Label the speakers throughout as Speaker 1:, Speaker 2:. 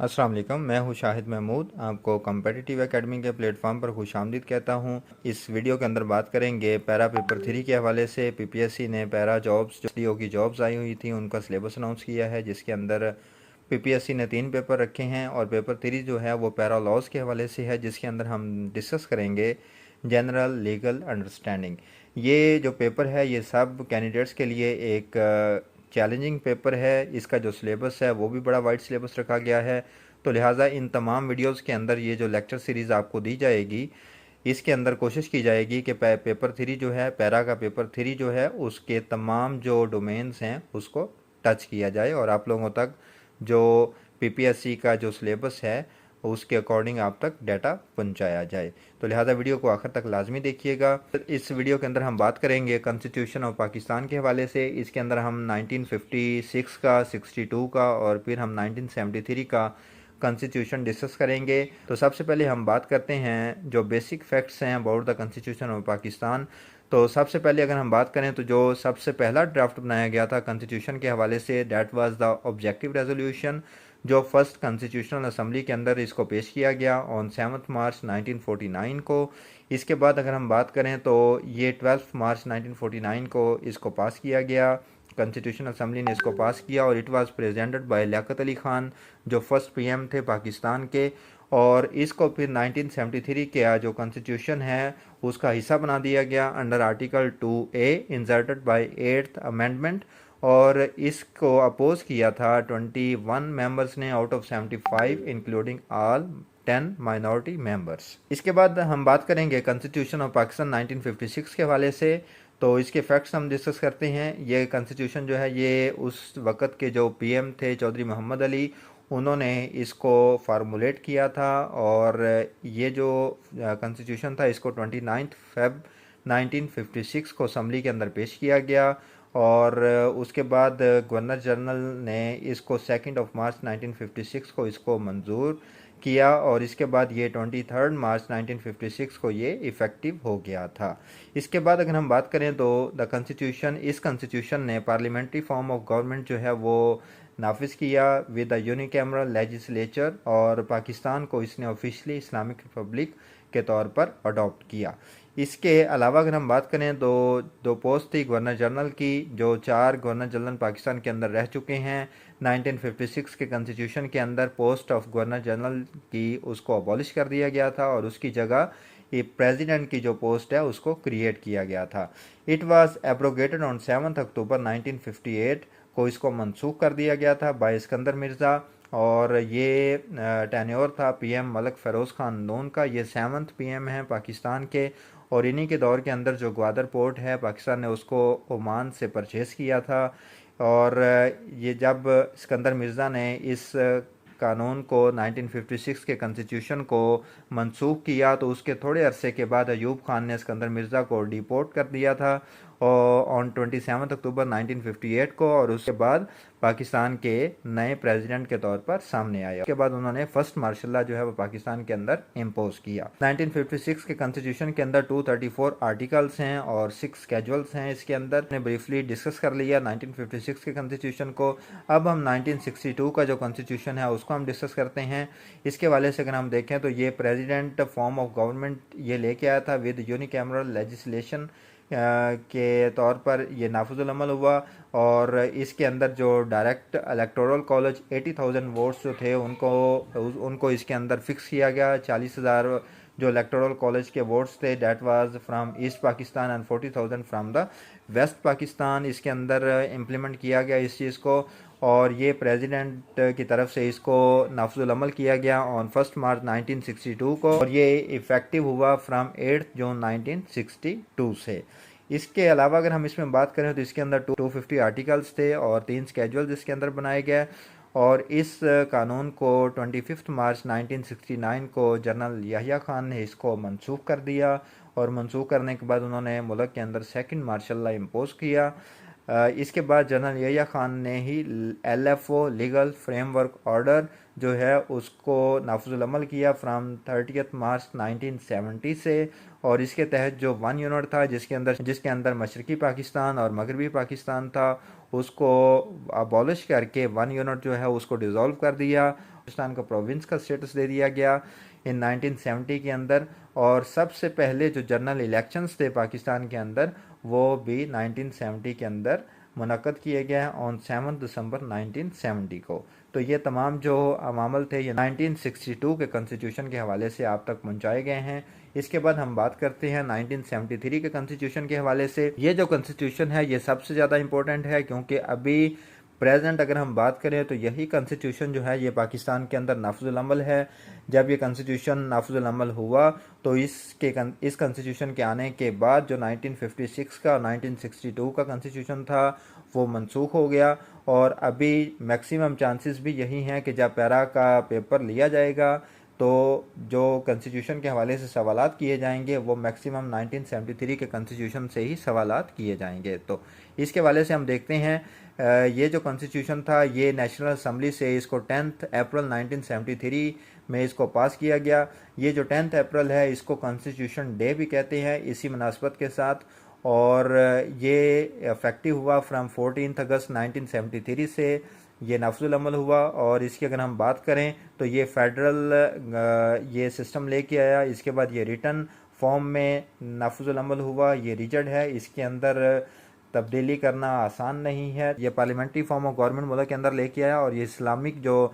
Speaker 1: अस्सलाम वालेकुम, मैं हूं शाहिद महमूद। आपको कम्पिटिटिव एकेडमी के प्लेटफॉर्म पर खुशामदीद कहता हूं। इस वीडियो के अंदर बात करेंगे पैरा पेपर 3 के हवाले से। पीपीएससी ने पैरा जॉब्स जो एसडीओ की जॉब्स आई हुई थी उनका सिलेबस अनाउंस किया है, जिसके अंदर पीपीएससी ने 3 पेपर रखे हैं और पेपर 3 जो है वो पैरा लॉज के हवाले से है, जिसके अंदर हम डिस्कस करेंगे जनरल लीगल अंडरस्टैंडिंग। ये जो पेपर है ये सब कैंडिडेट्स के लिए एक चैलेंजिंग पेपर है। इसका जो सिलेबस है वो भी बड़ा वाइड सिलेबस रखा गया है, तो लिहाजा इन तमाम वीडियोस के अंदर ये जो लेक्चर सीरीज़ आपको दी जाएगी इसके अंदर कोशिश की जाएगी कि पेपर 3 जो है, पैरा का पेपर 3 जो है उसके तमाम जो डोमेन्स हैं उसको टच किया जाए और आप लोगों तक जो पीपीएससी का जो सिलेबस है उसके अकॉर्डिंग आप तक डाटा पहुंचाया जाए। तो लिहाजा वीडियो को आखिर तक लाजमी देखिएगा। इस वीडियो के अंदर हम बात करेंगे कॉन्स्टिट्यूशन ऑफ पाकिस्तान के हवाले से। इसके अंदर हम 1956 का, 62 का और फिर हम 1973 का कॉन्स्टिट्यूशन डिस्कस करेंगे। तो सबसे पहले हम बात करते हैं जो बेसिक फैक्ट्स हैं about the constitution of Pakistan. तो सबसे पहले अगर हम बात करें तो जो सबसे पहला ड्राफ्ट बनाया गया था कॉन्स्टिट्यूशन के हवाले से, that was the objective resolution, जो फर्स्ट कॉन्स्टिट्यूशनल असम्बली के अंदर इसको पेश किया गया ऑन 7 मार्च 1949 को। इसके बाद अगर हम बात करें तो ये 12 मार्च 1949 को इसको पास किया गया, कॉन्स्टिट्यूशन असम्बली ने इसको पास किया और it was presented by Liaquat Ali Khan जो फर्स्ट पीएम थे पाकिस्तान के। और इसको फिर 1973 के जो कॉन्स्टिट्यूशन है उसका हिस्सा बना दिया गया under article 2A inserted by 8th amendment, और इसको अपोज किया था 21 मेंबर्स ने out of 75 including all 10 minority members. इसके बाद हम बात करेंगे कॉन्स्टिट्यूशन ऑफ पाकिस्तान 1956 के हवाले से। तो इसके फैक्ट्स हम डिस्कस करते हैं। ये कॉन्स्टिट्यूशन जो है ये उस वक़्त के जो पीएम थे चौधरी मोहम्मद अली, उन्होंने इसको फार्मूलेट किया था और ये जो कॉन्स्टिट्यूशन था इसको 29 फेब 1956 को असम्बली के अंदर पेश किया गया और उसके बाद गवर्नर जनरल ने इसको 2 मार्च 1956 को इसको मंजूर किया और इसके बाद ये 23 मार्च 1956 को ये इफ़ेक्टिव हो गया था। इसके बाद अगर हम बात करें तो द कॉन्स्टिट्यूशन, इस कॉन्स्टिट्यूशन ने पार्लियामेंट्री फॉर्म ऑफ गवर्नमेंट जो है वो नाफिज किया विद द यूनिकैमरल लेजिस्लेचर और पाकिस्तान को इसने ऑफिशियली इस्लामिक रिपब्लिक के तौर पर अडॉप्ट किया। इसके अलावा अगर हम बात करें तो दो पोस्ट थी गवर्नर जनरल की, जो 4 गवर्नर जनरल पाकिस्तान के अंदर रह चुके हैं। 1956 के कॉन्स्टिट्यूशन के अंदर पोस्ट ऑफ गवर्नर जनरल की उसको अबॉलिश कर दिया गया था और उसकी जगह ये प्रेसिडेंट की जो पोस्ट है उसको क्रिएट किया गया था। इट वाज एब्रोगेटेड ऑन 7 अक्टूबर 1958 को इसको मनसूख कर दिया गया था बाय सिकंदर मिर्ज़ा और ये टेन्योर था पीएम मलिक फ़िरोज़ ख़ान नून का। ये 7th पीएम हैं पाकिस्तान के और इन्हीं के दौर के अंदर जो ग्वादर पोर्ट है पाकिस्तान ने उसको ओमान से परचेज़ किया था। और ये जब सिकंदर मिर्ज़ा ने इस कानून को 1956 के कॉन्स्टिट्यूशन को मनसूख किया तो उसके थोड़े अरसे के बाद अयूब खान ने सिकंदर मिर्ज़ा को डिपोर्ट कर दिया था ऑन 27 अक्टूबर 1958 को और उसके बाद पाकिस्तान के नए प्रेसिडेंट के तौर पर सामने आया। उसके बाद उन्होंने फर्स्ट मार्शल लॉ जो है वो पाकिस्तान के अंदर इम्पोज किया। 1956 के कॉन्स्टिट्यूशन के अंदर 234 आर्टिकल्स हैं और 6 स्केजुअल्स हैं। इसके अंदर ने ब्रीफली डिस्कस कर लिया 1956 के कॉन्स्टिट्यूशन को। अब हम 1962 का जो कॉन्स्टिट्यूशन है उसको हम डिस्कस करते हैं। इसके वाले से अगर हम देखें तो ये प्रेसिडेंट फॉर्म ऑफ गवर्नमेंट ये लेके आया था विद यूनिकैमरल लेजिस्लेशन के तौर पर ये नाफिजुल अमल हुआ और इसके अंदर जो डायरेक्ट इलेक्टोरल कॉलेज 80,000 वोट्स जो थे उनको इसके अंदर फिक्स किया गया। 40,000 जो इलेक्टोरल कॉलेज के वोट्स थे that was from East Pakistan and 40,000 from the West Pakistan. इसके अंदर इम्प्लीमेंट किया गया इस चीज़ को और ये प्रेसिडेंट की तरफ से इसको नाफिजुल अमल किया गया ऑन 1 मार्च 1962 को और ये इफ़ेक्टिव हुआ फ्राम 8 जून 1962 से। इसके अलावा अगर हम इसमें बात करें तो इसके अंदर 250 आर्टिकल्स थे और 3 स्केजुअल्स इसके अंदर बनाए गए और इस कानून को 25 मार्च 1969 को जनरल याहिया खान ने इसको मनसूख कर दिया और मनसूख करने के बाद उन्होंने मुल्क के अंदर सेकंड मार्शल लॉ इम्पोज किया। इसके बाद जनरल याहिया खान ने ही LFO लीगल फ्रेमवर्क ऑर्डर जो है उसको नाफिजुल अमल किया फ्राम 30 मार्च 1970 से और इसके तहत जो 1 यूनिट था जिसके अंदर मशरकी पाकिस्तान और मगरबी पाकिस्तान था उसको अबॉलिश करके 1 यूनिट जो है उसको डिज़ोल्व कर दिया पाकिस्तान को प्रोविंस का स्टेटस दे दिया गया इन 1970 के अंदर। और सबसे पहले जो जनरल इलेक्शंस थे पाकिस्तान के अंदर वो भी 1970 के अंदर मुनक्कद किए गए ऑन 7 दिसंबर 1970 को। तो ये तमाम जो अमामल थे ये 1962 के कॉन्स्टिट्यूशन के हवाले से आप तक पहुंचाए गए हैं। इसके बाद हम बात करते हैं 1973 के कॉन्स्टिट्यूशन के हवाले से। ये जो कॉन्स्टिट्यूशन है ये सबसे ज़्यादा इंपॉर्टेंट है क्योंकि अभी प्रेजेंट अगर हम बात करें तो यही कॉन्स्टिट्यूशन जो है ये पाकिस्तान के अंदर नाफिजुल अमल है। जब ये कॉन्स्टिट्यूशन नाफिजुल अमल हुआ तो इस कॉन्स्टिट्यूशन के आने के बाद जो 1956 का और 1962 का कॉन्स्टिट्यूशन था वो मनसूख हो गया। और अभी मैक्सिमम चांसेस भी यही हैं कि जब पैरा का पेपर लिया जाएगा तो जो कॉन्स्टिट्यूशन के हवाले से सवालात किए जाएंगे वो मैक्सिमम 1973 के कॉन्स्टिट्यूशन से ही सवालात किए जाएंगे। तो इसके हवाले से हम देखते हैं ये जो कॉन्स्टिट्यूशन था ये नेशनल असम्बली से इसको 10 अप्रैल 1973 में इसको पास किया गया। ये जो 10 अप्रैल है इसको कॉन्स्टिट्यूशन डे भी कहते हैं इसी मुनासबत के साथ। और ये इफेक्टिव हुआ फ्राम 14 अगस्त 1973 से ये नाफिजुल अमल हुआ। और इसकी अगर हम बात करें तो ये फेडरल ये सिस्टम लेके आया। इसके बाद ये रिटर्न फॉर्म में नाफिजुल अमल हुआ। ये रिजड है, इसके अंदर तब्दीली करना आसान नहीं है। ये पार्लियामेंट्री फॉर्म ऑफ गवर्नमेंट मुल्क के अंदर लेके आया और ये इस्लामिक जो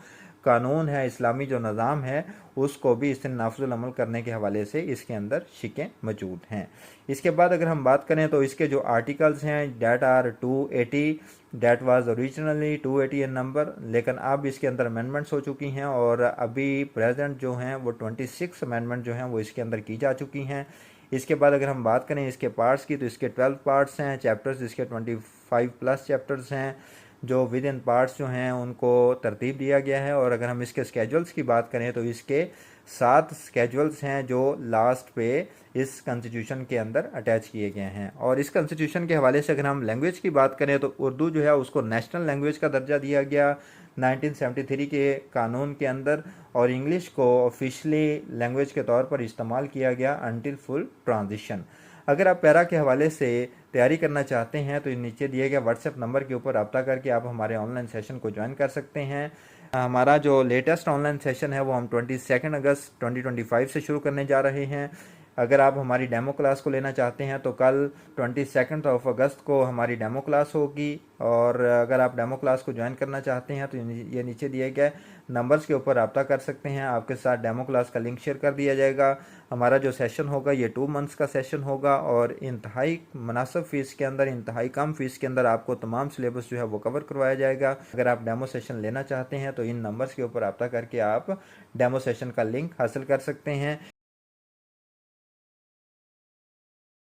Speaker 1: कानून है, इस्लामी जो निज़ाम है उसको भी इससे नाफिजुल अमल करने के हवाले से इसके अंदर शिकें मौजूद हैं। इसके बाद अगर हम बात करें तो इसके जो आर्टिकल्स हैं that are 280, that was originally 280 in number, लेकिन अब इसके अंदर अमेंडमेंट्स हो चुकी हैं और अभी प्रेजेंट जो हैं वो 26 अमेंडमेंट जो हैं वो इसके अंदर की जा चुकी हैं। इसके बाद अगर हम बात करें इसके पार्ट्स की तो इसके 12 पार्ट्स हैं, चैप्टर्स इसके 25 प्लस चैप्टर्स हैं जो विद इन पार्ट्स जो हैं उनको तरतीब दिया गया है। और अगर हम इसके स्केजुअल्स की बात करें तो इसके 7 स्केजुअल्स हैं जो लास्ट पे इस कॉन्स्टिट्यूशन के अंदर अटैच किए गए हैं। और इस कॉन्स्टिट्यूशन के हवाले से अगर हम लैंग्वेज की बात करें तो उर्दू जो है उसको नेशनल लैंग्वेज का दर्जा दिया गया 1973 के कानून के अंदर और इंग्लिश को ऑफिशियली लैंग्वेज के तौर पर इस्तेमाल किया गया अनटिल फुल ट्रांजिशन। अगर आप पैरा के हवाले से तैयारी करना चाहते हैं तो नीचे दिए गए व्हाट्सएप नंबर के ऊपर रब्ता करके आप हमारे ऑनलाइन सेशन को ज्वाइन कर सकते हैं। हमारा जो लेटेस्ट ऑनलाइन सेशन है वो हम 22 अगस्त 2025 से शुरू करने जा रहे हैं। अगर आप हमारी डेमो क्लास को लेना चाहते हैं तो कल 22 अगस्त को हमारी डेमो क्लास होगी। और अगर आप डेमो क्लास को ज्वाइन करना चाहते हैं तो ये नीचे दिए गए नंबर्स के ऊपर रब्ता कर सकते हैं। आपके साथ डेमो क्लास का लिंक शेयर कर दिया जाएगा। हमारा जो सेशन होगा ये 2 मंथ्स का सेशन होगा और इंतहाई मुनासिब फ़ीस के अंदर, इंतहाई कम फ़ीस के अंदर आपको तमाम सिलेबस जो है वो कवर करवाया जाएगा। अगर आप डेमो सेशन लेना चाहते हैं तो इन नंबर्स के ऊपर रब्ता करके आप डेमो सेशन का लिंक हासिल कर सकते हैं।